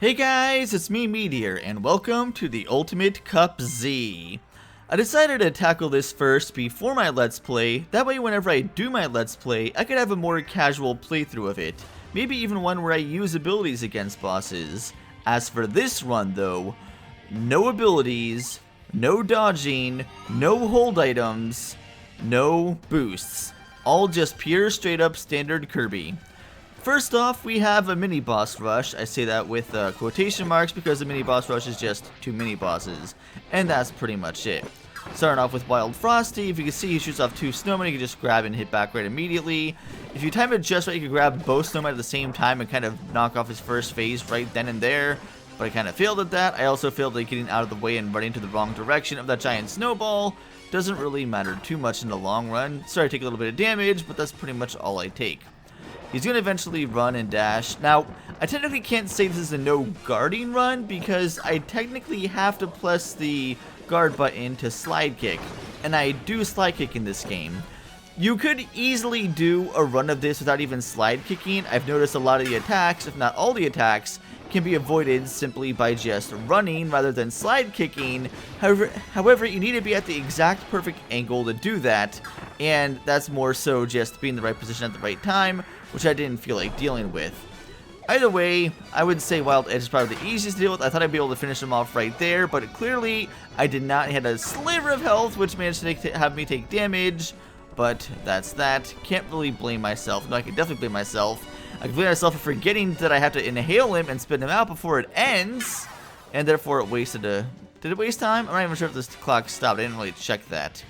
Hey guys, it's me Meteor, and welcome to the Ultimate Cup Z. I decided to tackle this first before my Let's Play, that way whenever I do my Let's Play, I could have a more casual playthrough of it. Maybe even one where I use abilities against bosses. As for this run though, no abilities, no dodging, no hold items, no boosts. All just pure straight up standard Kirby. First off, we have a mini boss rush. I say that with quotation marks because the mini boss rush is just 2 mini bosses, and that's pretty much it. Starting off with Wild Frosty, if you can see he shoots off 2 snowmen, you can just grab and hit back right immediately. If you time it just right, you can grab both snowmen at the same time and kind of knock off his first phase right then and there, but I kind of failed at that. I also failed at getting out of the way and running to the wrong direction of that giant snowball. Doesn't really matter too much in the long run. Sorry, I take a little bit of damage, but that's pretty much all I take. He's going to eventually run and dash. Now, I technically can't say this is a no guarding run because I technically have to press the guard button to slide kick, and I do slide kick in this game. You could easily do a run of this without even slide kicking. I've noticed a lot of the attacks, if not all the attacks, can be avoided simply by just running rather than slide kicking. However, you need to be at the exact perfect angle to do that, and that's more so just being in the right position at the right time, which I didn't feel like dealing with. Either way, I would say Wild Edge is probably the easiest to deal with. I thought I'd be able to finish him off right there, but clearly I did not. He had a sliver of health, which managed to have me take damage, but that's that. Can't really blame myself. No, I can definitely blame myself. I can blame myself for forgetting that I have to inhale him and spit him out before it ends, and therefore it wasted a... Did it waste time? I'm not even sure if this clock stopped. I didn't really check that.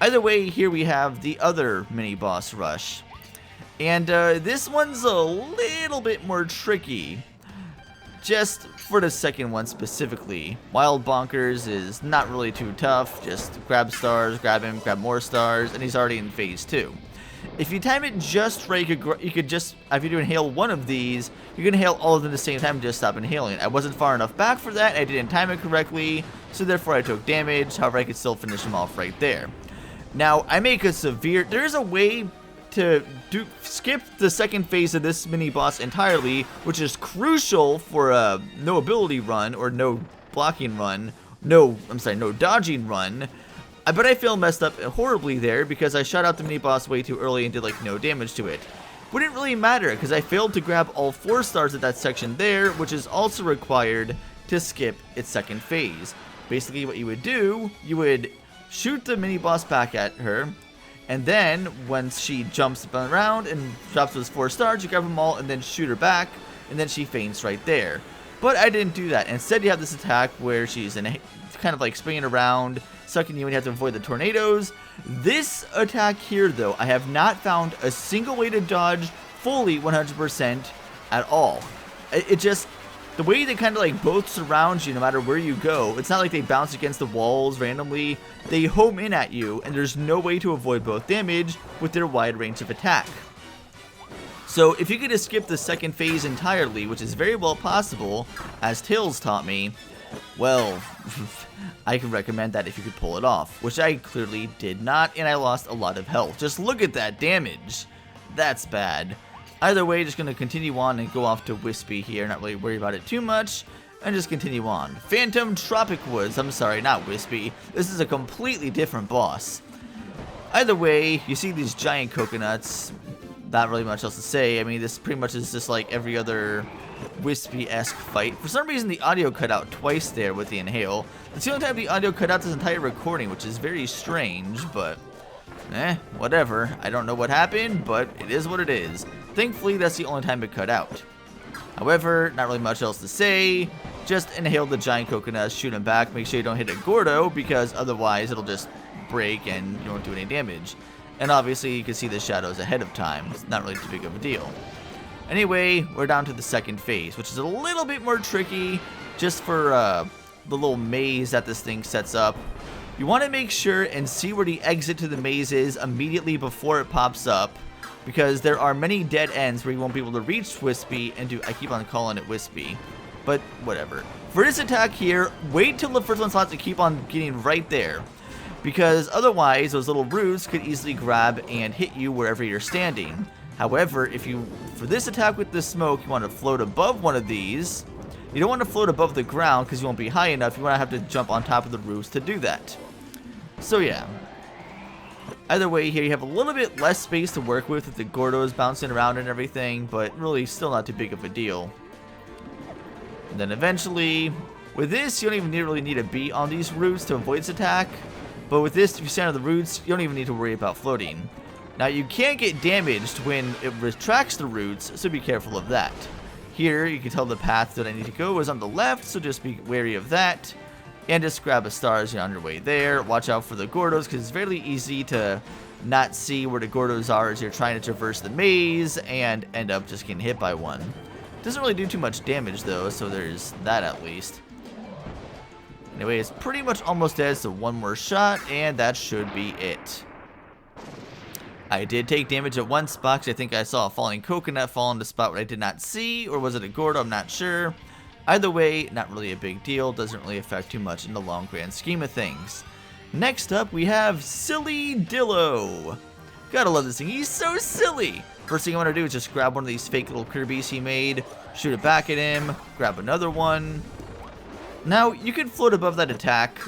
Either way, here we have the other mini-boss rush. And this one's a little bit more tricky, just for the second one specifically. Wild Bonkers is not really too tough, just grab stars, grab him, grab more stars, and he's already in phase 2. If you time it just right, you could just, if you do inhale one of these, you can inhale all of them at the same time and just stop inhaling. I wasn't far enough back for that, I didn't time it correctly, so therefore I took damage, however I could still finish him off right there. Now, I make a severe, there's a way to skip the second phase of this mini boss entirely, which is crucial for a no ability run or no blocking run, no dodging run. But I feel messed up horribly there because I shot out the mini boss way too early and did like no damage to it. Wouldn't really matter because I failed to grab all 4 stars at that section there, which is also required to skip its second phase. Basically what you would do, you would shoot the mini boss back at her, and then, once she jumps around and drops those 4 stars, you grab them all and then shoot her back, and then she faints right there. But I didn't do that. Instead, you have this attack where she's kind of like spinning around, sucking you, and you have to avoid the tornadoes. This attack here, though, I have not found a single way to dodge fully 100% at all. It just... The way they kind of like both surround you no matter where you go, it's not like they bounce against the walls randomly. They home in at you, and there's no way to avoid both damage with their wide range of attack. So if you could just skip the second phase entirely, which is very well possible, as Tails taught me, well, I can recommend that if you could pull it off, which I clearly did not, and I lost a lot of health. Just look at that damage. That's bad. Either way, just going to continue on and go off to Wispy here, not really worry about it too much, and just continue on. Phantom Tropic Woods, I'm sorry, not Wispy. This is a completely different boss. Either way, you see these giant coconuts, not really much else to say. I mean, this pretty much is just like every other Wispy-esque fight. For some reason, the audio cut out twice there with the inhale. It's the only time the audio cut out this entire recording, which is very strange, but... whatever. I don't know what happened, but it is what it is. Thankfully, that's the only time it cut out. However, not really much else to say. Just inhale the giant coconuts, shoot him back, make sure you don't hit a Gordo, because otherwise it'll just break and you won't do any damage. And obviously, you can see the shadows ahead of time. It's not really too big of a deal. Anyway, we're down to the second phase, which is a little bit more tricky, just for the little maze that this thing sets up. You want to make sure and see where the exit to the maze is immediately before it pops up, because there are many dead ends where you won't be able to reach Wispy and do... I keep on calling it Wispy, but whatever. For this attack here, wait till the first one slots to keep on getting right there, because otherwise those little roots could easily grab and hit you wherever you're standing. However, if you, for this attack with the smoke, you want to float above one of these, You don't want to float above the ground because you won't be high enough. You want to have to jump on top of the roofs to do that. So yeah. Either way, here you have a little bit less space to work with the Gordos bouncing around and everything, but really still not too big of a deal. And then eventually, with this, you don't even really need to be on these roots to avoid its attack. But with this, if you stand on the roots, you don't even need to worry about floating. Now, you can get damaged when it retracts the roots, so be careful of that. Here, you can tell the path that I need to go is on the left, so just be wary of that. And just grab a star as you're on your way there. Watch out for the Gordos, because it's fairly easy to not see where the Gordos are as you're trying to traverse the maze and end up just getting hit by one. Doesn't really do too much damage, though, so there's that at least. Anyway, it's pretty much almost dead, so one more shot, and that should be it. I did take damage at one spot, because I think I saw a falling coconut fall in the spot where I did not see, or was it a Gordo? I'm not sure. Either way, not really a big deal, doesn't really affect too much in the long grand scheme of things. Next up, we have Silly Dillo. Gotta love this thing, he's so silly! First thing I want to do is just grab one of these fake little Kirbys he made, shoot it back at him, grab another one. Now, you can float above that attack.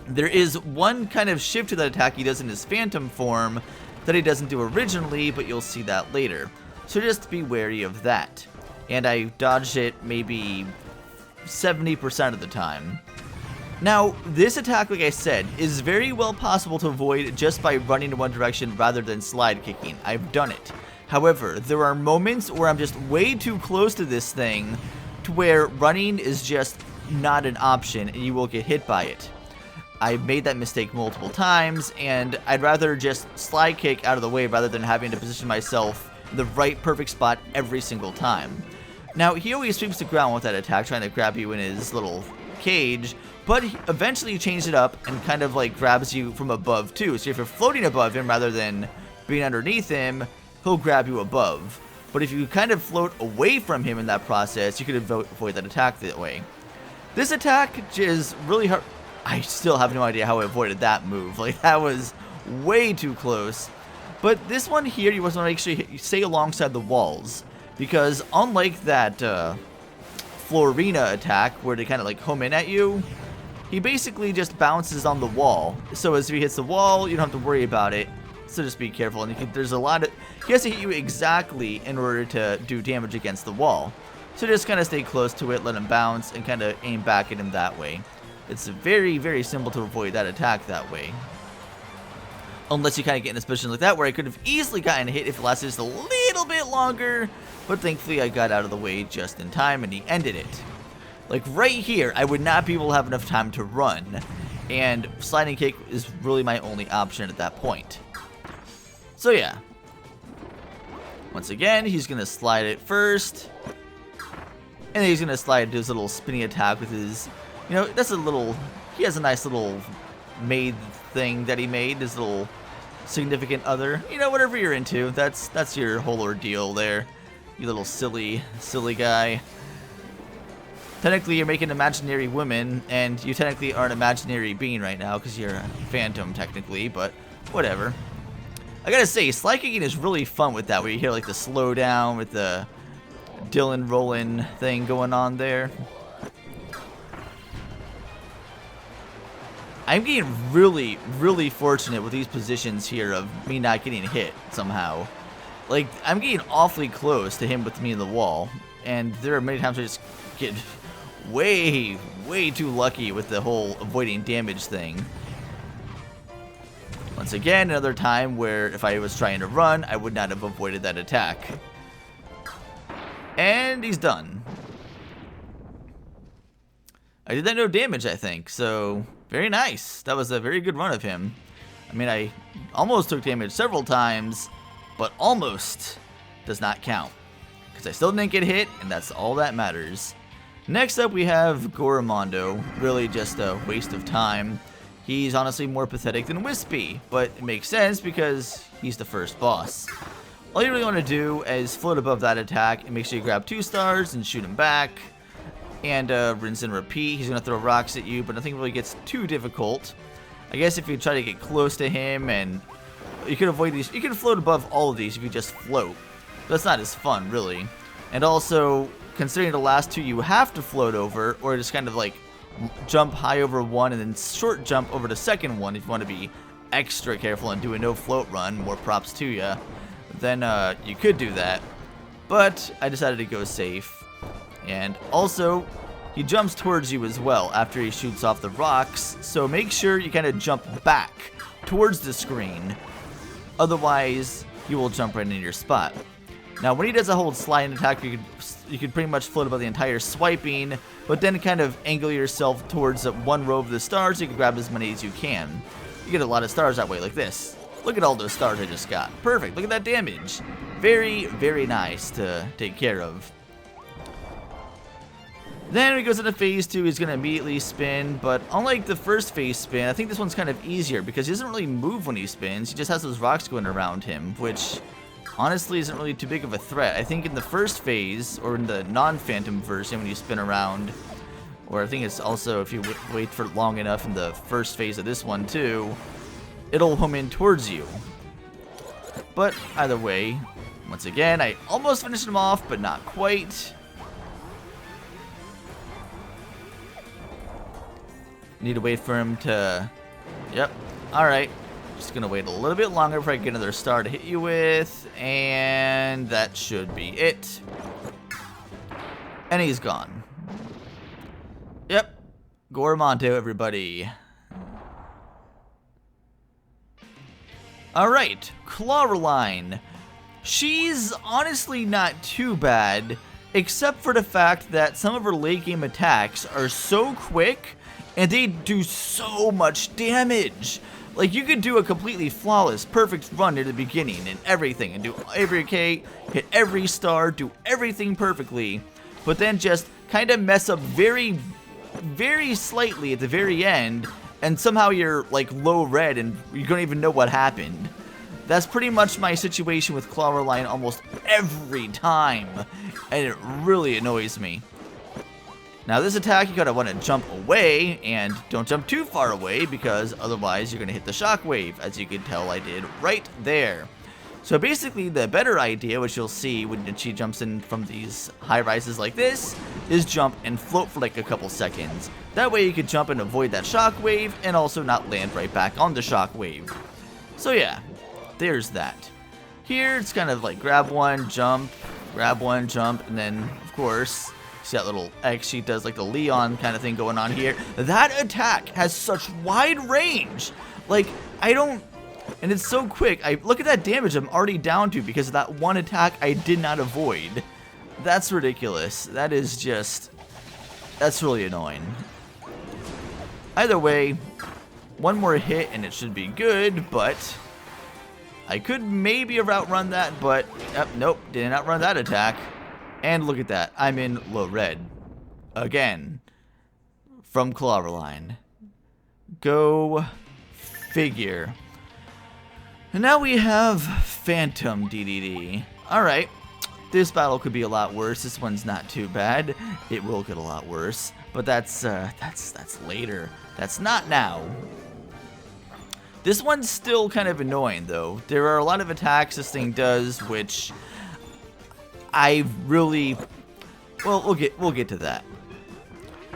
There is one kind of shift to that attack he does in his phantom form that he doesn't do originally, but you'll see that later. So just be wary of that. And I dodged it maybe 70% of the time. Now, this attack, like I said, is very well possible to avoid just by running in one direction rather than slide kicking. I've done it. However, there are moments where I'm just way too close to this thing to where running is just not an option and you will get hit by it. I've made that mistake multiple times, and I'd rather just slide kick out of the way rather than having to position myself in the right perfect spot every single time. Now, he always sweeps the ground with that attack, trying to grab you in his little cage, but he eventually changed it up and kind of like grabs you from above too. So if you're floating above him rather than being underneath him, he'll grab you above. But if you kind of float away from him in that process, you could avoid that attack that way. This attack is really hard. I still have no idea how I avoided that move. Like, that was way too close. But this one here, you want to make sure you stay alongside the walls. Because unlike that Florina attack, where they kind of like home in at you, he basically just bounces on the wall. So as he hits the wall, you don't have to worry about it. So just be careful. And there's a lot of... He has to hit you exactly in order to do damage against the wall. So just kind of stay close to it, let him bounce, and kind of aim back at him that way. It's very, very simple to avoid that attack that way. Unless you kind of get in a position like that where I could have easily gotten hit if it lasted just a little bit longer. But thankfully I got out of the way just in time and he ended it. Like right here, I would not be able to have enough time to run. And sliding kick is really my only option at that point. So yeah. Once again, he's going to slide it first. And then he's going to slide into his little spinning attack with his... You know, that's a little... He has a nice little maid thing that he made. His little significant other. You know, whatever you're into. That's your whole ordeal there. You little silly guy. Technically, you're making imaginary women, and you technically are an imaginary being right now, because you're a phantom, technically, but whatever. I gotta say, slide kicking is really fun with that, where you hear, like, the slowdown with the Dylan Rollin thing going on there. I'm getting really, really fortunate with these positions here of me not getting hit somehow. Like, I'm getting awfully close to him with me in the wall, and there are many times I just get way, way too lucky with the whole avoiding damage thing. Once again, another time where if I was trying to run, I would not have avoided that attack. And he's done. I did that no damage, I think, so very nice. That was a very good run of him. I mean, I almost took damage several times, but almost does not count. Because I still didn't get hit, and that's all that matters. Next up, we have Goromondo. Really just a waste of time. He's honestly more pathetic than Wispy, but it makes sense because he's the first boss. All you really want to do is float above that attack and make sure you grab 2 stars and shoot him back. And rinse and repeat. He's going to throw rocks at you, but nothing really gets too difficult. I guess if you try to get close to him and you can avoid these, you can float above all of these if you just float. But that's not as fun, really. And also, considering the last two you have to float over, or just kind of like jump high over one and then short jump over the second one if you want to be extra careful and do a no float run, more props to you, then you could do that. But I decided to go safe. And also, he jumps towards you as well after he shoots off the rocks, so make sure you kind of jump back towards the screen. Otherwise, you will jump right into your spot. Now, when he does a hold sliding attack, you could pretty much float about the entire swiping, but then kind of angle yourself towards one row of the stars so you can grab as many as you can. You get a lot of stars that way, like this. Look at all those stars I just got. Perfect. Look at that damage. Very, very nice to take care of. Then when he goes into phase 2, he's going to immediately spin, but unlike the first phase spin, I think this one's kind of easier because he doesn't really move when he spins. He just has those rocks going around him, which honestly isn't really too big of a threat. I think in the first phase, or in the non-phantom version when you spin around, or I think it's also if you wait for long enough in the first phase of this one too, it'll home in towards you. But either way, once again, I almost finished him off, but not quite. Need to wait for him to... Yep. Alright. Just gonna wait a little bit longer before I get another star to hit you with. And that should be it. And he's gone. Yep. Goromondo, everybody. Alright. Clawline. She's honestly not too bad, except for the fact that some of her late game attacks are so quick and they do so much damage. Like, you could do a completely flawless, perfect run near the beginning and everything, and do every K, hit every star, do everything perfectly, but then just kind of mess up very, very slightly at the very end, and somehow you're, like, low red and you don't even know what happened. That's pretty much my situation with Clawline almost every time, and it really annoys me. Now this attack, you gotta want to jump away, and don't jump too far away because otherwise you're gonna hit the shockwave, as you can tell I did right there. So basically the better idea, which you'll see when she jumps in from these high rises like this, is jump and float for like a couple seconds. That way you can jump and avoid that shockwave and also not land right back on the shockwave. So yeah, there's that. Here it's kind of like grab one, jump, and then of course, see that little X she does, like the Leon kind of thing going on here. That attack has such wide range. Like, I don't... And it's so quick. Look at that damage I'm already down to because of that one attack I did not avoid. That's ridiculous. That is just... That's really annoying. Either way, one more hit and it should be good, but... I could maybe have outrun that, but... Nope, didn't outrun that attack. And look at that, I'm in low red. Again. From Clawline. Go figure. And now we have Phantom DDD. Alright. This battle could be a lot worse. This one's not too bad. It will get a lot worse. But that's later. That's not now. This one's still kind of annoying though. There are a lot of attacks this thing does which I really, well, we'll get to that.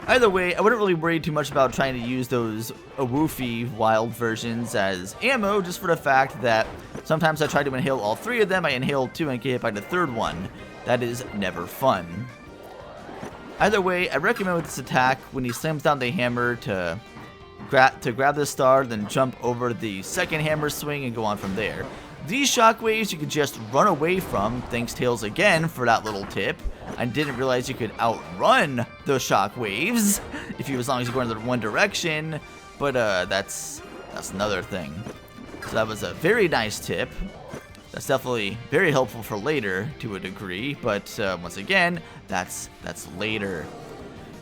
Either way, I wouldn't really worry too much about trying to use those woofy wild versions as ammo, just for the fact that sometimes I try to inhale all three of them, I inhale two and get hit by the third one. That is never fun. Either way, I recommend with this attack, when he slams down the hammer to grab the star, then jump over the second hammer swing and go on from there. These shockwaves you could just run away from. Thanks Tails again for that little tip. I didn't realize you could outrun those shockwaves as long as you go in the one direction. But that's another thing. So that was a very nice tip. That's definitely very helpful for later to a degree. But once again, that's later.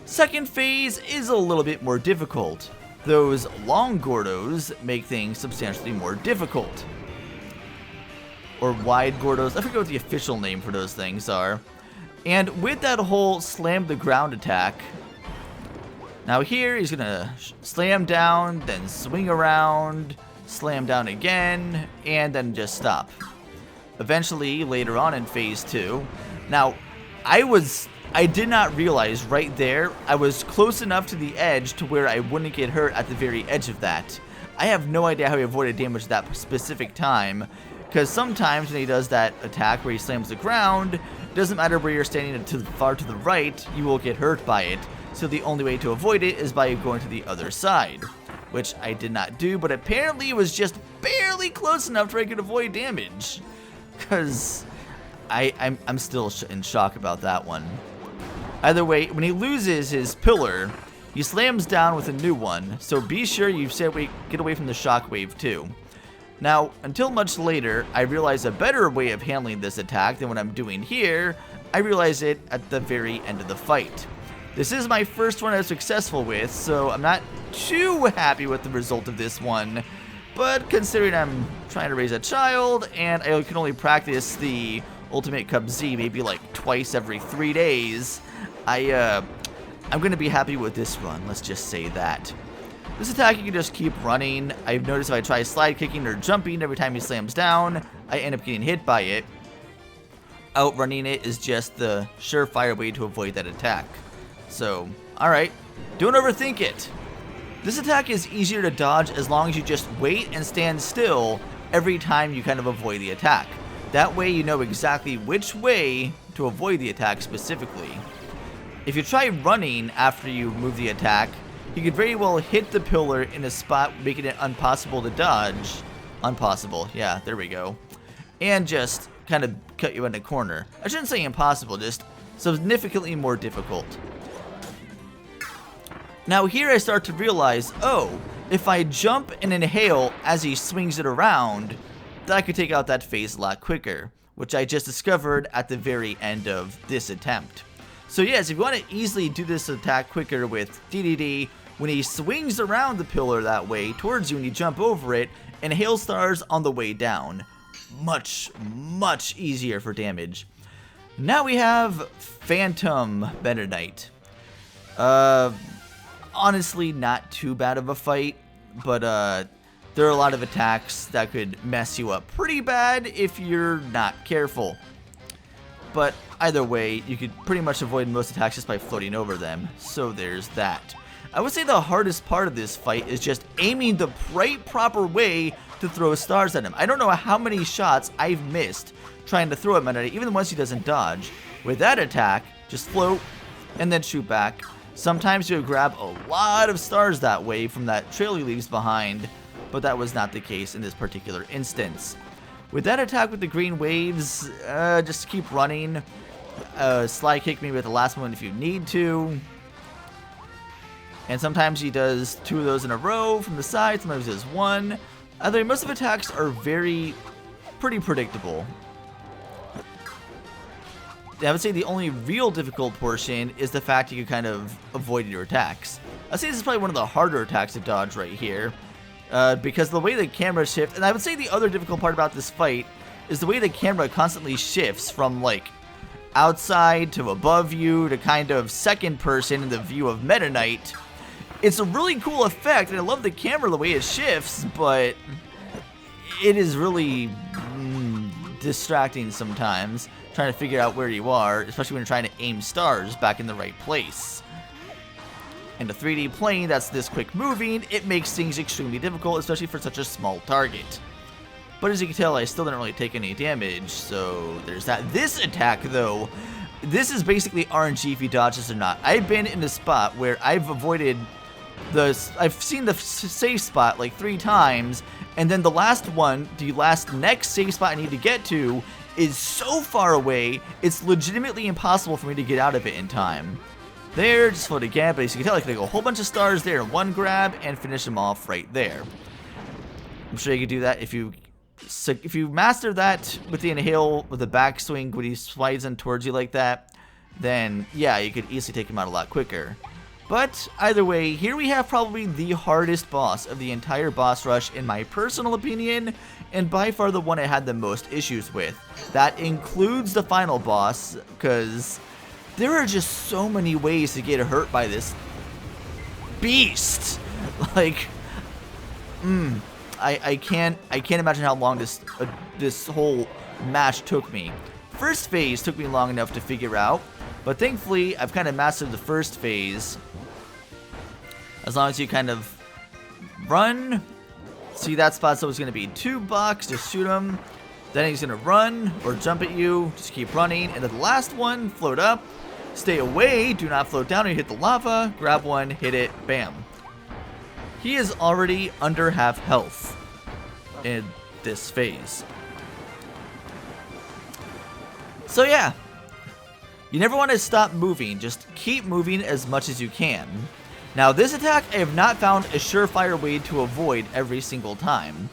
Second phase is a little bit more difficult. Those long Gordos make things substantially more difficult. Or wide Gordos. I forget what the official name for those things are. And with that whole slam the ground attack, now here he's gonna slam down, then swing around, slam down again, and then just stop. Eventually, later on in phase 2, now I was I did not realize right there I was close enough to the edge to where I wouldn't get hurt at the very edge of that. I have no idea how he avoided damage at that specific time, because sometimes when he does that attack where he slams the ground, it doesn't matter where you're standing far to the right, you will get hurt by it. So the only way to avoid it is by going to the other side, which I did not do, but apparently it was just barely close enough to where I could avoid damage, because I'm still in shock about that one. Either way, when he loses his pillar, he slams down with a new one, so be sure you get away from the shockwave too. Now, until much later, I realized a better way of handling this attack than what I'm doing here. I realized it at the very end of the fight. This is my first one I was successful with, so I'm not too happy with the result of this one. But considering I'm trying to raise a child, and I can only practice the Ultimate Cup Z maybe like twice every 3 days, I'm going to be happy with this run, let's just say that. This attack you can just keep running. I've noticed if I try slide kicking or jumping every time he slams down, I end up getting hit by it. Outrunning it is just the surefire way to avoid that attack. So, alright, don't overthink it. This attack is easier to dodge as long as you just wait and stand still every time you kind of avoid the attack. That way you know exactly which way to avoid the attack specifically. If you try running after you move the attack, you could very well hit the pillar in a spot making it impossible to dodge. Impossible, yeah, there we go. And just kind of cut you in a corner. I shouldn't say impossible, just significantly more difficult. Now here I start to realize, oh, if I jump and inhale as he swings it around, then I could take out that phase a lot quicker, which I just discovered at the very end of this attempt. So yes, if you want to easily do this attack quicker with DDD, when he swings around the pillar that way towards you and you jump over it, inhale stars on the way down. Much, much easier for damage. Now we have Phantom Meta Knight. Honestly, not too bad of a fight, but there are a lot of attacks that could mess you up pretty bad if you're not careful. But either way, you could pretty much avoid most attacks just by floating over them, so there's that. I would say the hardest part of this fight is just aiming the right proper way to throw stars at him. I don't know how many shots I've missed trying to throw at Meta Knight, even the ones he doesn't dodge. With that attack, just float and then shoot back. Sometimes you'll grab a lot of stars that way from that trail he leaves behind, but that was not the case in this particular instance. With that attack with the green waves, just keep running. Slide kick me with the last one if you need to. And sometimes he does 2 of those in a row from the side, sometimes he does 1. Although most of the attacks are pretty predictable. I would say the only real difficult portion is the fact you can kind of avoid your attacks. I'd say this is probably one of the harder attacks to dodge right here. Because the way the camera shifts, and I would say the other difficult part about this fight is the way the camera constantly shifts from like outside to above you to kind of second person in the view of Meta Knight. It's a really cool effect, and I love the camera the way it shifts, but it is really distracting sometimes, trying to figure out where you are, especially when you're trying to aim stars back in the right place. In a 3D plane that's this quick moving, it makes things extremely difficult, especially for such a small target. But as you can tell, I still didn't really take any damage, so there's that. This attack, though, this is basically RNG if you dodge this or not. I've been in a spot where I've avoided I've seen the safe spot like 3 times, and then the last one, the next safe spot I need to get to is so far away, it's legitimately impossible for me to get out of it in time. There, just float again, but as you can tell, I can go a whole bunch of stars there in one grab and finish them off right there. I'm sure you can do that if you master that with the inhale, with the backswing when he slides in towards you like that, then yeah, you could easily take him out a lot quicker. But either way, here we have probably the hardest boss of the entire boss rush in my personal opinion, and by far the one I had the most issues with. That includes the final boss, because there are just so many ways to get hurt by this beast. Like, I can't imagine how long this whole match took me. First phase took me long enough to figure out. But thankfully, I've kind of mastered the first phase. As long as you kind of run, see that spot's always going to be 2 blocks, just shoot him. Then he's going to run or jump at you, just keep running. And then the last one, float up, stay away, do not float down, and hit the lava, grab one, hit it, bam. He is already under half health in this phase. So yeah, you never want to stop moving, just keep moving as much as you can. Now this attack I have not found a surefire way to avoid every single time.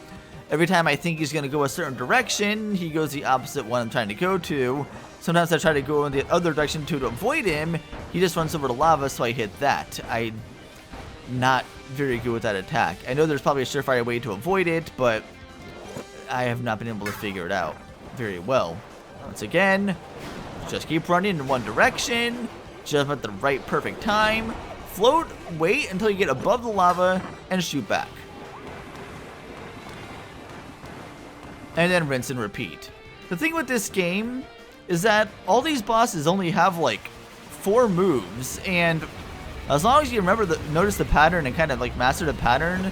Every time I think he's going to go a certain direction, he goes the opposite one I'm trying to go to. Sometimes I try to go in the other direction to avoid him, he just runs over to lava, so I hit that. I'm not very good with that attack. I know there's probably a surefire way to avoid it, but I have not been able to figure it out very well. Once again, just keep running in one direction, jump at the right perfect time, float, wait until you get above the lava, and shoot back. And then rinse and repeat. The thing with this game is that all these bosses only have like 4 moves, and as long as you notice the pattern and kind of like master the pattern,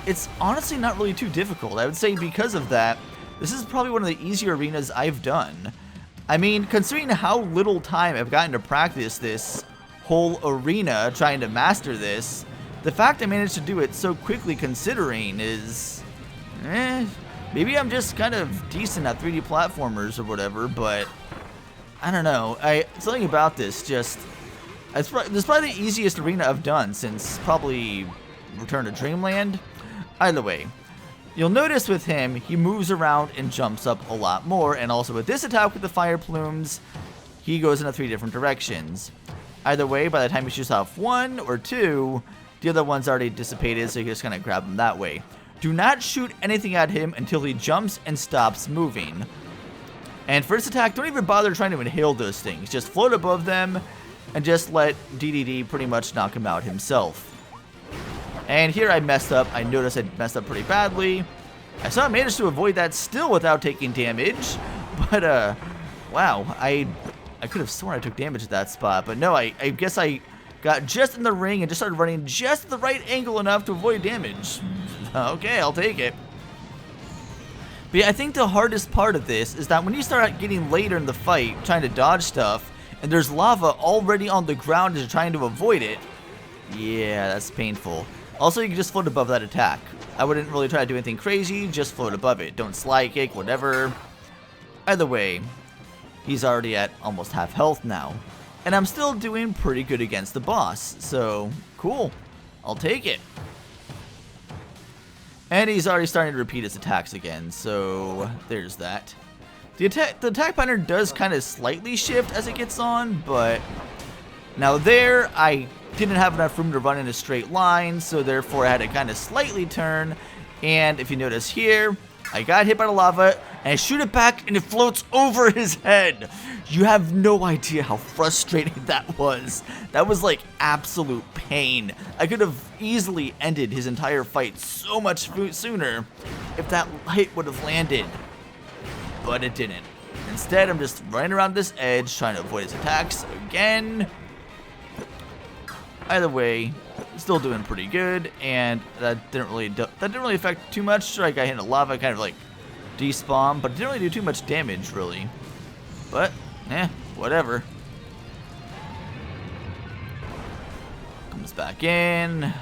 it's honestly not really too difficult. I would say because of that, this is probably one of the easier arenas I've done. I mean, considering how little time I've gotten to practice this whole arena trying to master this, the fact I managed to do it so quickly considering is, maybe I'm just kind of decent at 3D platformers or whatever, but I don't know. Something about this just, this is probably the easiest arena I've done since probably Return to Dreamland. Either way, you'll notice with him, he moves around and jumps up a lot more, and also with this attack with the fire plumes, he goes in 3 different directions. Either way, by the time he shoots off 1 or 2, the other one's already dissipated, so you just kind of grab him that way. Do not shoot anything at him until he jumps and stops moving. And for this attack, don't even bother trying to inhale those things. Just float above them and just let DDD pretty much knock him out himself. And here I messed up. I noticed I messed up pretty badly. I somehow managed to avoid that still without taking damage. But, wow. I could have sworn I took damage at that spot. But no, I guess I got just in the ring and just started running just the right angle enough to avoid damage. Okay, I'll take it. But yeah, I think the hardest part of this is that when you start getting later in the fight, trying to dodge stuff, and there's lava already on the ground as you're trying to avoid it, yeah, that's painful. Also, you can just float above that attack. I wouldn't really try to do anything crazy, just float above it. Don't slide kick, whatever. Either way, he's already at almost half health now. And I'm still doing pretty good against the boss, so cool. I'll take it. And he's already starting to repeat his attacks again, so there's that. The attack pattern does kind of slightly shift as it gets on, but now there, I didn't have enough room to run in a straight line, so therefore I had to kind of slightly turn. And if you notice here, I got hit by the lava, and I shoot it back, and it floats over his head. You have no idea how frustrating that was. That was like absolute pain. I could have easily ended his entire fight so much sooner if that light would have landed, but it didn't. Instead, I'm just running around this edge, trying to avoid his attacks again. Either way, still doing pretty good, and that didn't really affect too much. I got hit in the lava, kind of like despawn, but it didn't really do too much damage, really. But, whatever. Comes back in.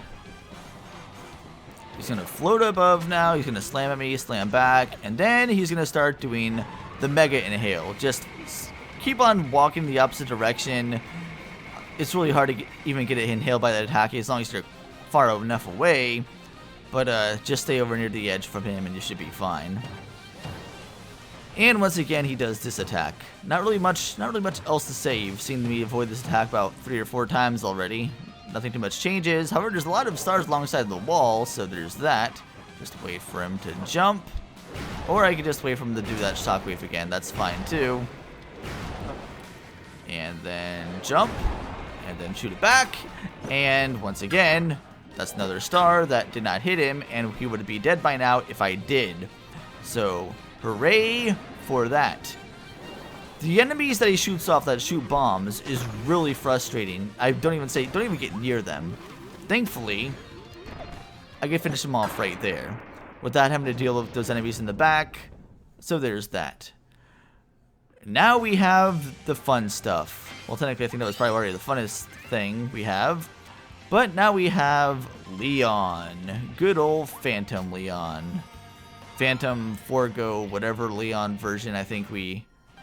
He's gonna float above now. He's gonna slam at me, slam back, and then he's gonna start doing the mega inhale. Just keep on walking the opposite direction. It's really hard to even get it inhaled by that attack as long as you're far enough away. But just stay over near the edge from him and you should be fine. And once again, he does this attack. Not really much else to say. You've seen me avoid this attack about 3 or 4 times already. Nothing too much changes. However, there's a lot of stars alongside the wall, so there's that. Just wait for him to jump. Or I could just wait for him to do that shockwave again. That's fine too. And then jump. And then shoot it back. And once again, that's another star that did not hit him, and he would be dead by now if I did. So, hooray for that. The enemies that he shoots off that shoot bombs is really frustrating. I don't even get near them. Thankfully, I can finish them off right there without having to deal with those enemies in the back. So there's that. Now we have the fun stuff. Well, technically I think that was probably already the funnest thing we have. But now we have Leon. Good old Phantom Leon. Phantom, Forgo, whatever Leon version I think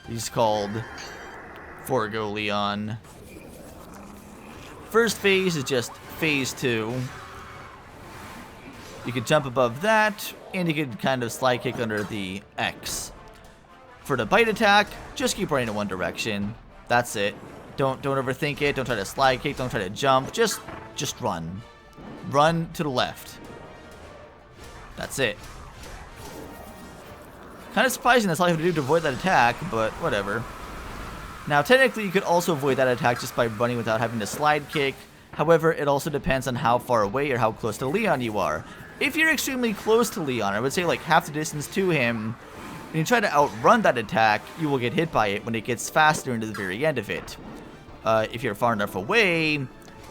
he's called. Forgo Leon. First phase is just phase 2. You could jump above that, and you could kind of slide kick under the X. For the bite attack, just keep running in one direction. That's it. Don't overthink it. Don't try to slide kick. Don't try to jump. Just run. Run to the left. That's it. Kind of surprising that's all you have to do to avoid that attack, but whatever. Now, technically, you could also avoid that attack just by running without having to slide kick. However, it also depends on how far away or how close to Leon you are. If you're extremely close to Leon, I would say like half the distance to him, and you try to outrun that attack, you will get hit by it when it gets faster into the very end of it. If you're far enough away,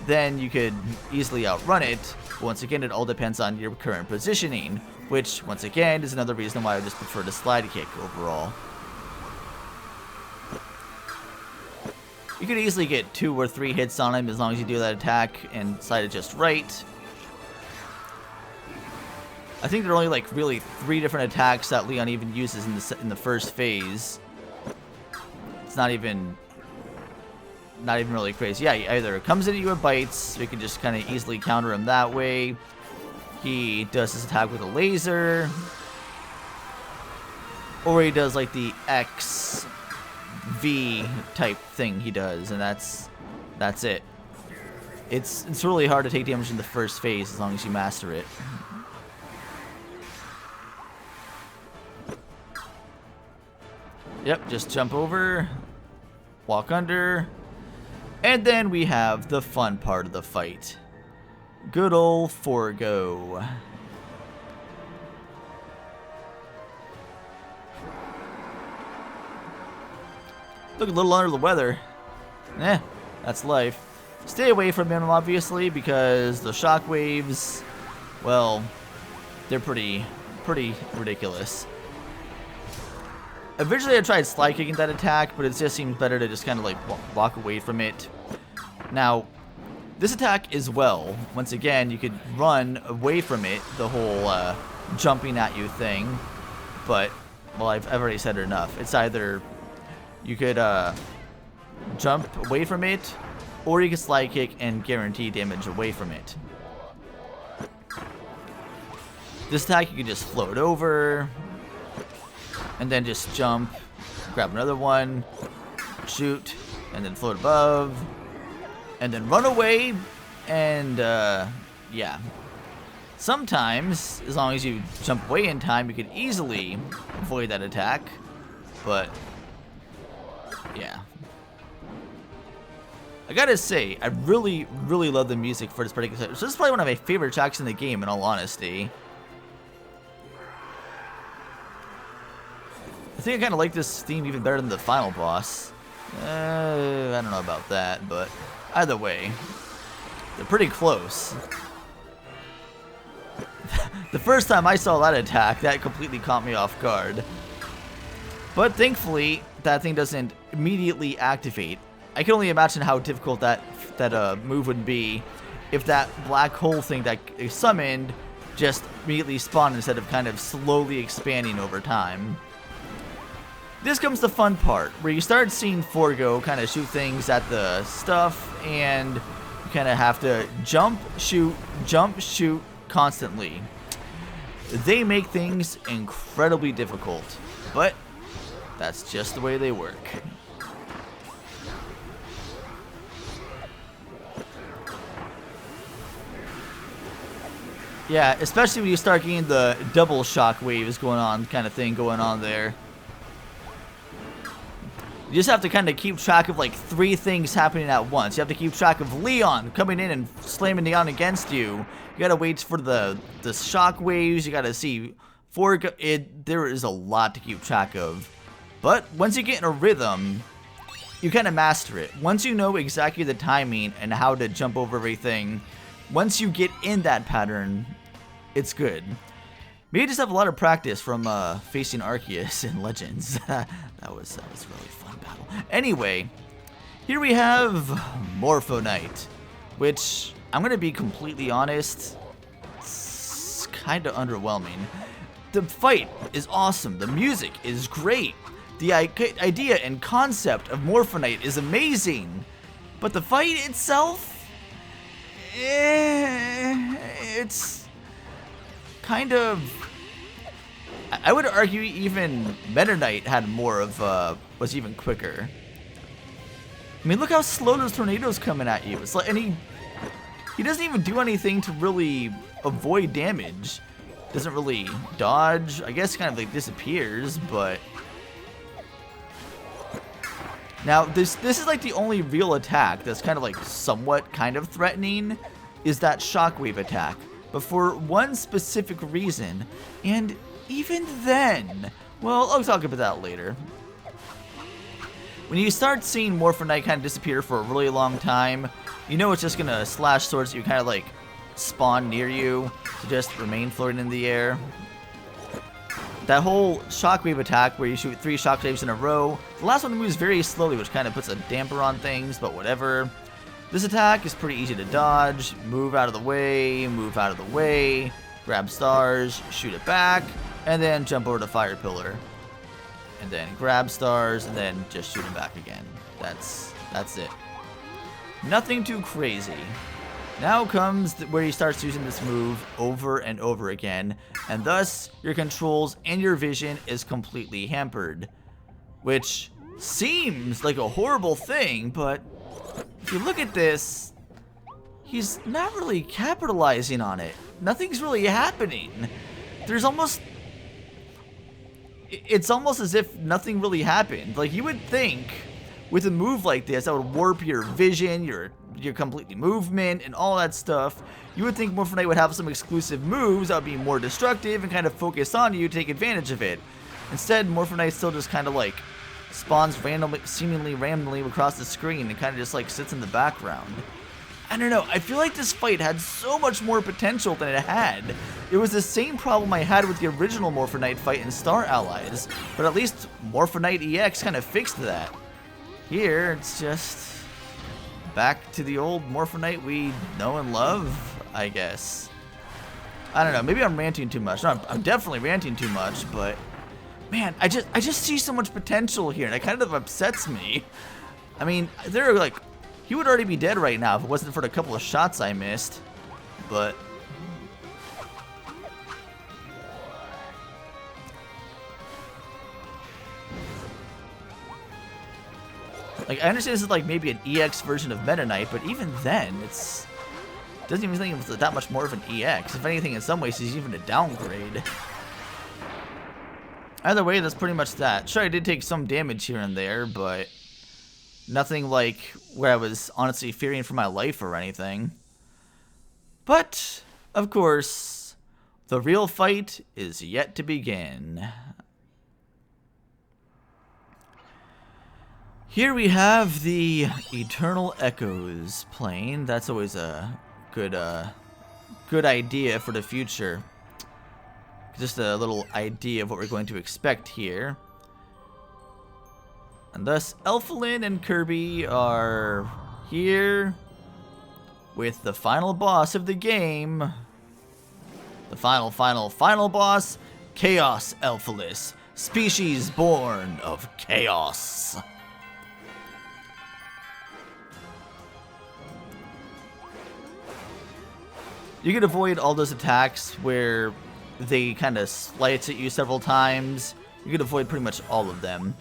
then you could easily outrun it. But once again, it all depends on your current positioning, which, once again, is another reason why I just prefer to slide kick overall. You could easily get 2 or 3 hits on him as long as you do that attack and slide it just right. I think there are only like really 3 different attacks that Leon even uses in the first phase. It's not even really crazy. Yeah, he either comes into you with bites, so you can just kind of easily counter him that way. He does his attack with a laser, or he does like the X V type thing he does, and that's it. It's really hard to take damage in the first phase as long as you master it. Yep, just jump over, walk under, and then we have the fun part of the fight. Good old Forgo. Look a little under the weather. That's life. Stay away from him, obviously, because the shockwaves, well, they're pretty ridiculous. Originally, I tried slide kicking that attack, but it just seems better to just kind of like walk away from it. Now, this attack as well, once again, you could run away from it, the whole jumping at you thing, but, well, I've already said it enough. It's either you could jump away from it, or you could slide kick and guarantee damage away from it. This attack, you can just float over, and then just jump, grab another one, shoot, and then float above, and then run away, and yeah. Sometimes, as long as you jump away in time, you can easily avoid that attack, but yeah. I gotta say, I really love the music for this particular set. So this is probably one of my favorite tracks in the game, in all honesty. I think I kind of like this theme even better than the final boss. I don't know about that, but either way, they're pretty close. The first time I saw that attack, that completely caught me off guard. But thankfully, that thing doesn't immediately activate. I can only imagine how difficult that move would be if that black hole thing that is summoned just immediately spawned instead of kind of slowly expanding over time. This comes the fun part, where you start seeing Forgo kind of shoot things at the stuff, and you kind of have to jump, shoot constantly. They make things incredibly difficult, but that's just the way they work. Yeah, especially when you start getting the double shock waves going on, kind of thing going on there. You just have to kind of keep track of like 3 things happening at once. You have to keep track of Leon coming in and slamming Leon against you. You gotta wait for the shock waves. You gotta see Forgo. There is a lot to keep track of. But once you get in a rhythm, you kind of master it. Once you know exactly the timing and how to jump over everything, once you get in that pattern, it's good. Maybe just have a lot of practice from facing Arceus in Legends. that was a really fun battle. Anyway, here we have Morpho Knight, which I'm gonna be completely honest, it's kind of underwhelming. The fight is awesome. The music is great. The idea and concept of Morpho Knight is amazing, but the fight itself, it's kind of, I would argue even Meta Knight had more of, was even quicker. I mean, look how slow those tornadoes coming at you. It's like, and he doesn't even do anything to really avoid damage. Doesn't really dodge. I guess kind of like disappears, but now this is like the only real attack that's kind of like somewhat kind of threatening, is that shockwave attack. But for one specific reason, and even then, well, I'll talk about that later. When you start seeing Morpho Knight kind of disappear for a really long time, you know it's just gonna slash swords you kind of like spawn near you to just remain floating in the air. That whole shockwave attack where you shoot 3 shockwaves in a row, the last one moves very slowly, which kind of puts a damper on things, but whatever. This attack is pretty easy to dodge. Move out of the way, grab stars, shoot it back, and then jump over to Fire Pillar. And then grab stars, and then just shoot it back again. That's it. Nothing too crazy. Now comes where he starts using this move over and over again, and thus your controls and your vision is completely hampered. Which seems like a horrible thing, but if you look at this, he's not really capitalizing on it. Nothing's really happening. There's almost, it's almost as if nothing really happened. Like, you would think with a move like this that would warp your vision, your completely movement, and all that stuff. You would think Morpho Knight would have some exclusive moves that would be more destructive and kind of focus on you to take advantage of it. Instead, Morpho Knight still just kind of like spawns randomly, seemingly randomly across the screen and kind of just like sits in the background. I don't know, I feel like this fight had so much more potential than it had. It was the same problem I had with the original Morpho Knight fight in Star Allies, but at least Morpho Knight EX kind of fixed that. Here, it's just back to the old Morpho Knight we know and love, I guess. I don't know, maybe I'm ranting too much. No, I'm definitely ranting too much, but man, I just see so much potential here, and it kind of upsets me. I mean, they're like, he would already be dead right now if it wasn't for the couple of shots I missed, but like, I understand this is like maybe an EX version of Meta Knight, but even then, it doesn't even think it's that much more of an EX. If anything, in some ways, it's even a downgrade. Either way, that's pretty much that. Sure, I did take some damage here and there, but nothing like where I was honestly fearing for my life or anything. But, of course, the real fight is yet to begin. Here we have the Eternal Echoes playing. That's always a good idea for the future. Just a little idea of what we're going to expect here. And thus, Elfilin and Kirby are here with the final boss of the game. The final boss, Chaos Elfilis, species born of chaos. You can avoid all those attacks where they kind of slice at you several times. You can avoid pretty much all of them.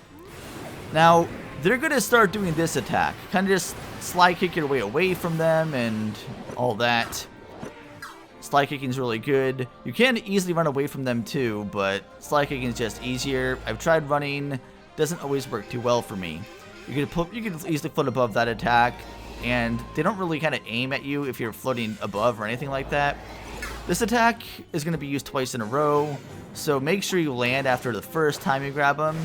Now, they're going to start doing this attack. Kind of just slide kick your way away from them and all that. Slide kicking is really good. You can easily run away from them too, but slide kicking is just easier. I've tried running. Doesn't always work too well for me. You can easily float above that attack, and they don't really kind of aim at you if you're floating above or anything like that. This attack is going to be used twice in a row, so make sure you land after the first time you grab them.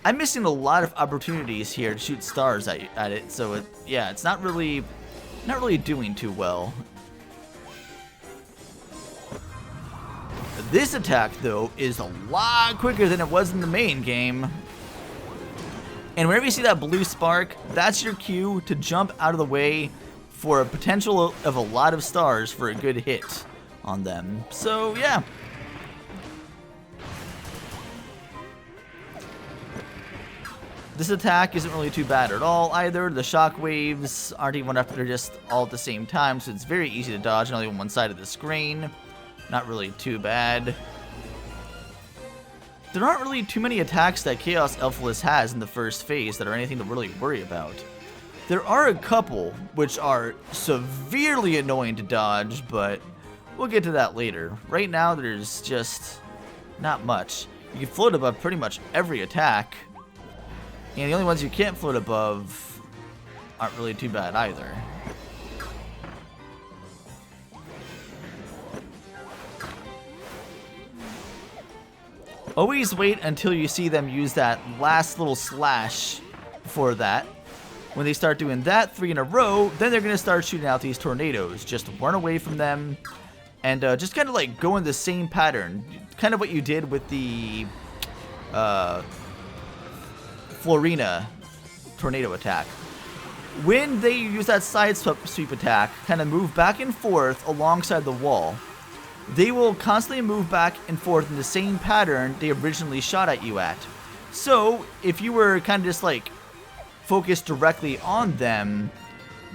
I'm missing a lot of opportunities here to shoot stars at it, so yeah, it's not really doing too well. This attack, though, is a lot quicker than it was in the main game. And whenever you see that blue spark, that's your cue to jump out of the way for a potential of a lot of stars for a good hit on them. So, yeah. This attack isn't really too bad at all either. The shockwaves aren't even up, they're just all at the same time, so it's very easy to dodge and only on one side of the screen. Not really too bad. There aren't really too many attacks that Chaos Elfless has in the first phase that are anything to really worry about. There are a couple which are severely annoying to dodge, but we'll get to that later. Right now, there's just not much. You can float above pretty much every attack, and the only ones you can't float above aren't really too bad either. Always wait until you see them use that last little slash before that. When they start doing that 3 in a row, then they're going to start shooting out these tornadoes. Just run away from them and just kind of like go in the same pattern. Kind of what you did with the Florina tornado attack. When they use that side sweep attack, kind of move back and forth alongside the wall. They will constantly move back and forth in the same pattern they originally shot at you at. So, if you were kind of just like focused directly on them,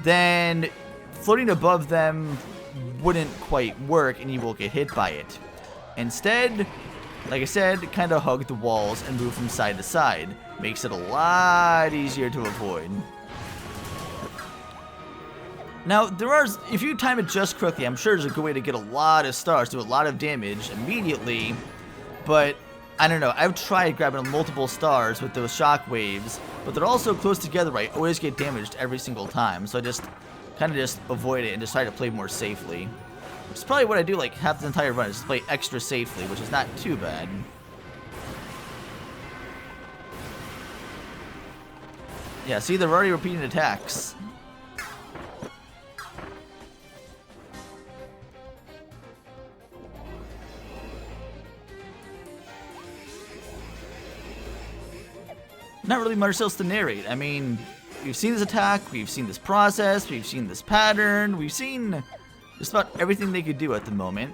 then floating above them wouldn't quite work and you will get hit by it. Instead, like I said, kind of hug the walls and move from side to side. Makes it a lot easier to avoid. Now, if you time it just correctly, I'm sure there's a good way to get a lot of stars, do a lot of damage immediately, but I don't know, I've tried grabbing multiple stars with those shockwaves, but they're all so close together, I always get damaged every single time, so I just kind of just avoid it and just try to play more safely. Which is probably what I do like half the entire run, is just play extra safely, which is not too bad. Yeah, see, they're already repeating attacks. Not really much else to narrate. I mean, we've seen this attack, we've seen this process, we've seen this pattern, we've seen just about everything they could do at the moment.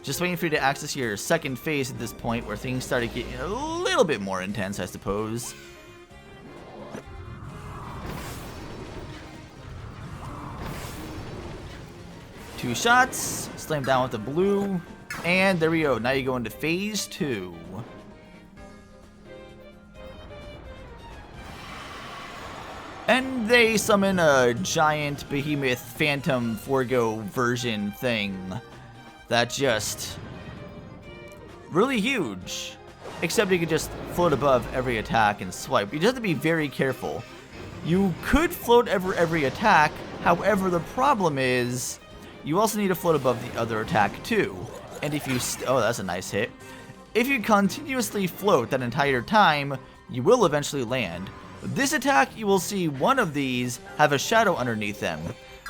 Just waiting for you to access your second phase at this point where things started getting a little bit more intense, I suppose. Two shots, slam down with the blue, and there we go. Now you go into phase 2. And they summon a giant behemoth phantom Forgo version thing that's just really huge. Except you can just float above every attack and swipe. You just have to be very careful. You could float over every attack, however the problem is you also need to float above the other attack too. And if you oh, that's a nice hit. If you continuously float that entire time, you will eventually land. This attack, you will see one of these have a shadow underneath them.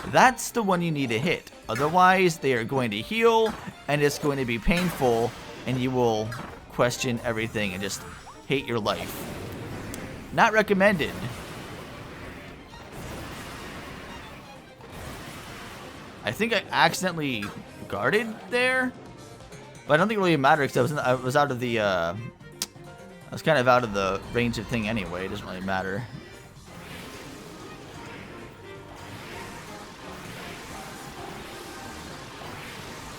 That's the one you need to hit. Otherwise, they are going to heal, and it's going to be painful, and you will question everything and just hate your life. Not recommended. I think I accidentally guarded there, but I don't think it really mattered because I was out of the I was kind of out of the range of thing anyway, it doesn't really matter.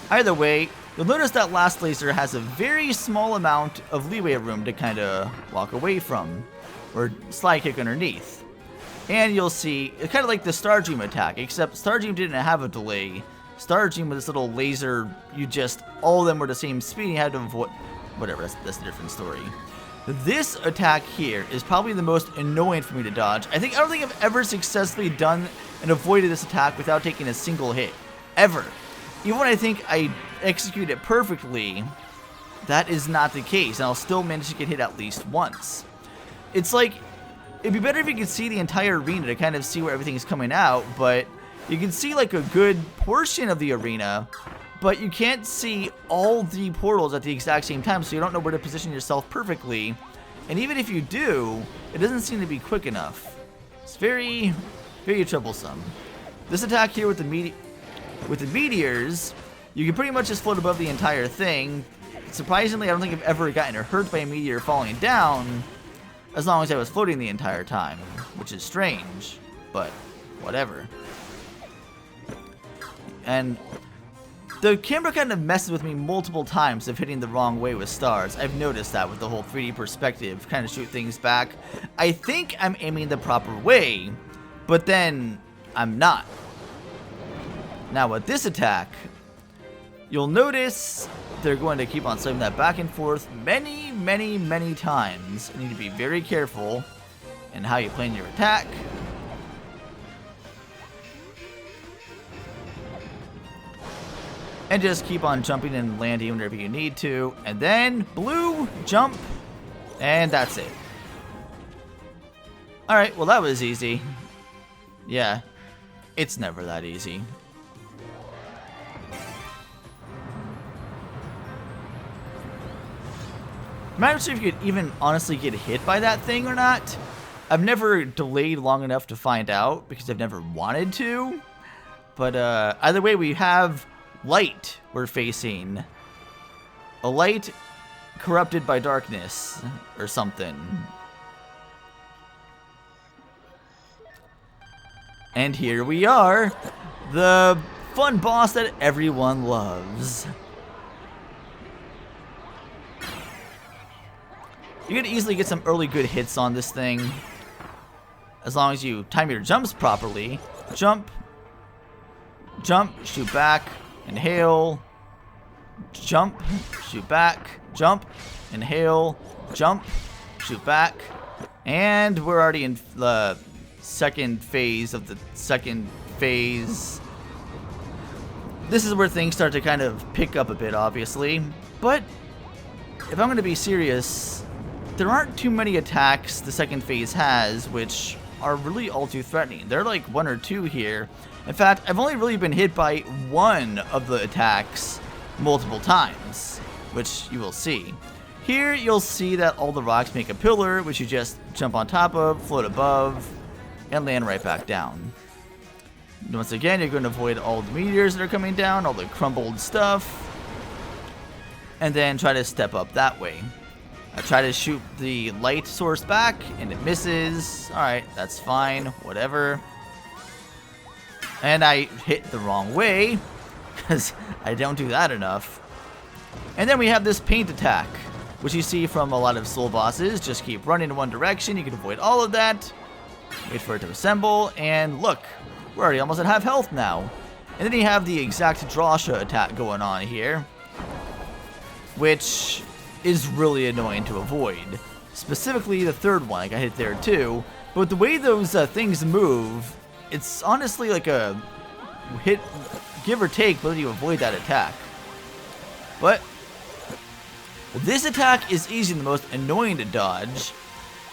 Either way, you'll notice that last laser has a very small amount of leeway room to kind of walk away from, or slide kick underneath. And you'll see, it's kind of like the Star Dream attack, except Star Dream didn't have a delay. Star Dream with this little laser, all of them were the same speed, and you had to avoid, whatever, that's a different story. This attack here is probably the most annoying for me to dodge. I don't think I've ever successfully done and avoided this attack without taking a single hit. Ever. Even when I think I execute it perfectly, that is not the case, and I'll still manage to get hit at least once. It's like, it'd be better if you could see the entire arena to kind of see where everything's coming out, but you can see like a good portion of the arena, but you can't see all the portals at the exact same time, so you don't know where to position yourself perfectly. And even if you do, it doesn't seem to be quick enough. It's very, very troublesome. This attack here with the meteors, you can pretty much just float above the entire thing. Surprisingly, I don't think I've ever gotten hurt by a meteor falling down, as long as I was floating the entire time, which is strange, but whatever. And the camera kind of messes with me multiple times of hitting the wrong way with stars. I've noticed that with the whole 3D perspective, kind of shoot things back. I think I'm aiming the proper way, but then I'm not. Now with this attack, you'll notice they're going to keep on slamming that back and forth many, many, many times. You need to be very careful in how you plan your attack. And just keep on jumping and landing whenever you need to. And then, blue, jump, and that's it. Alright, well that was easy. Yeah, it's never that easy. I'm not sure if you could even honestly get hit by that thing or not. I've never delayed long enough to find out because I've never wanted to. But either way, we have light we're facing. A light corrupted by darkness or something. And here we are, the fun boss that everyone loves. You can easily get some early good hits on this thing, as long as you time your jumps properly. Jump, jump, shoot back, inhale, jump, shoot back, jump, inhale, jump, shoot back, and we're already in the second phase of the second phase. This is where things start to kind of pick up a bit, obviously, but if I'm going to be serious, there aren't too many attacks the second phase has which are really all too threatening. There are like one or two here. In fact, I've only really been hit by one of the attacks multiple times, which you will see. Here, you'll see that all the rocks make a pillar, which you just jump on top of, float above, and land right back down. Once again, you're going to avoid all the meteors that are coming down, all the crumbled stuff, and then try to step up that way. I try to shoot the light source back, and it misses. Alright, that's fine, whatever. And I hit the wrong way, because I don't do that enough. And then we have this paint attack, which you see from a lot of soul bosses. Just keep running in one direction, you can avoid all of that. Wait for it to assemble, and look, we're already almost at half health now. And then you have the exact Drasha attack going on here, which is really annoying to avoid. Specifically the third one, I got hit there too. But the way those things move, it's honestly like a hit, give or take, whether you avoid that attack. But this attack is easy and the most annoying to dodge.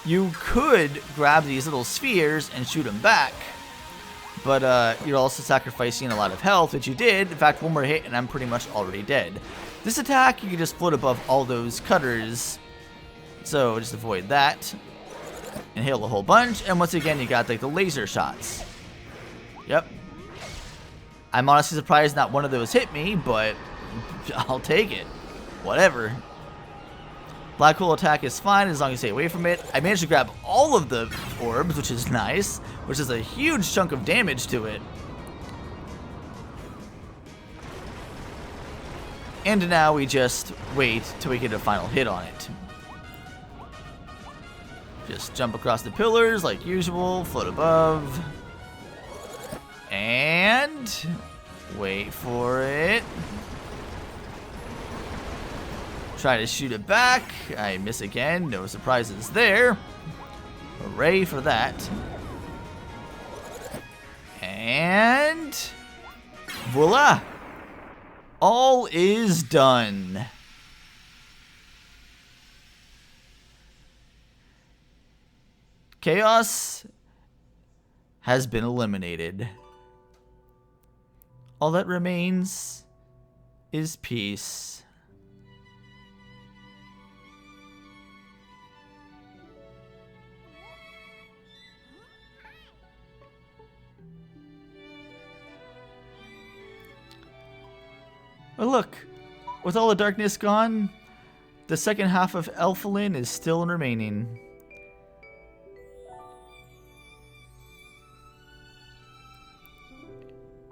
You could grab these little spheres and shoot them back, but you're also sacrificing a lot of health, which you did. In fact, one more hit and I'm pretty much already dead. This attack, you can just float above all those cutters, so just avoid that. Inhale a whole bunch, and once again, you got like the laser shots. Yep. I'm honestly surprised not one of those hit me, but I'll take it. Whatever. Black hole attack is fine as long as you stay away from it. I managed to grab all of the orbs, which is nice, which is a huge chunk of damage to it. And now we just wait till we get a final hit on it. Just jump across the pillars like usual, float above, and wait for it. Try to shoot it back. I miss again, no surprises there. Hooray for that. And voila! All is done. Chaos has been eliminated. All that remains is peace. But look, with all the darkness gone, the second half of Elfilin is still remaining.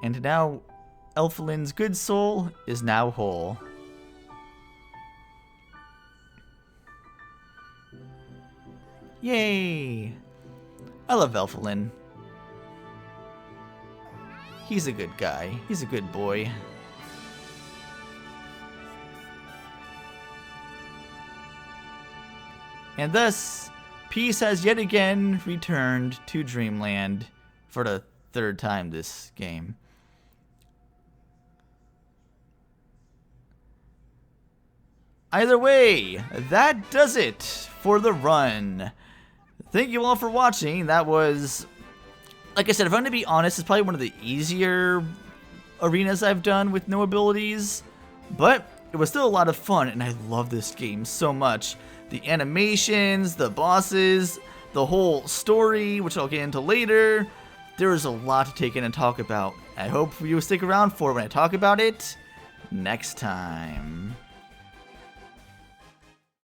And now, Elfilin's good soul is now whole. Yay! I love Elfilin. He's a good guy. He's a good boy. And thus, peace has yet again returned to Dreamland for the third time this game. Either way, that does it for the run. Thank you all for watching. That was, like I said, if I'm going to be honest, it's probably one of the easier arenas I've done with no abilities. But it was still a lot of fun, and I love this game so much. The animations, the bosses, the whole story, which I'll get into later. There is a lot to take in and talk about. I hope you will stick around for when I talk about it next time.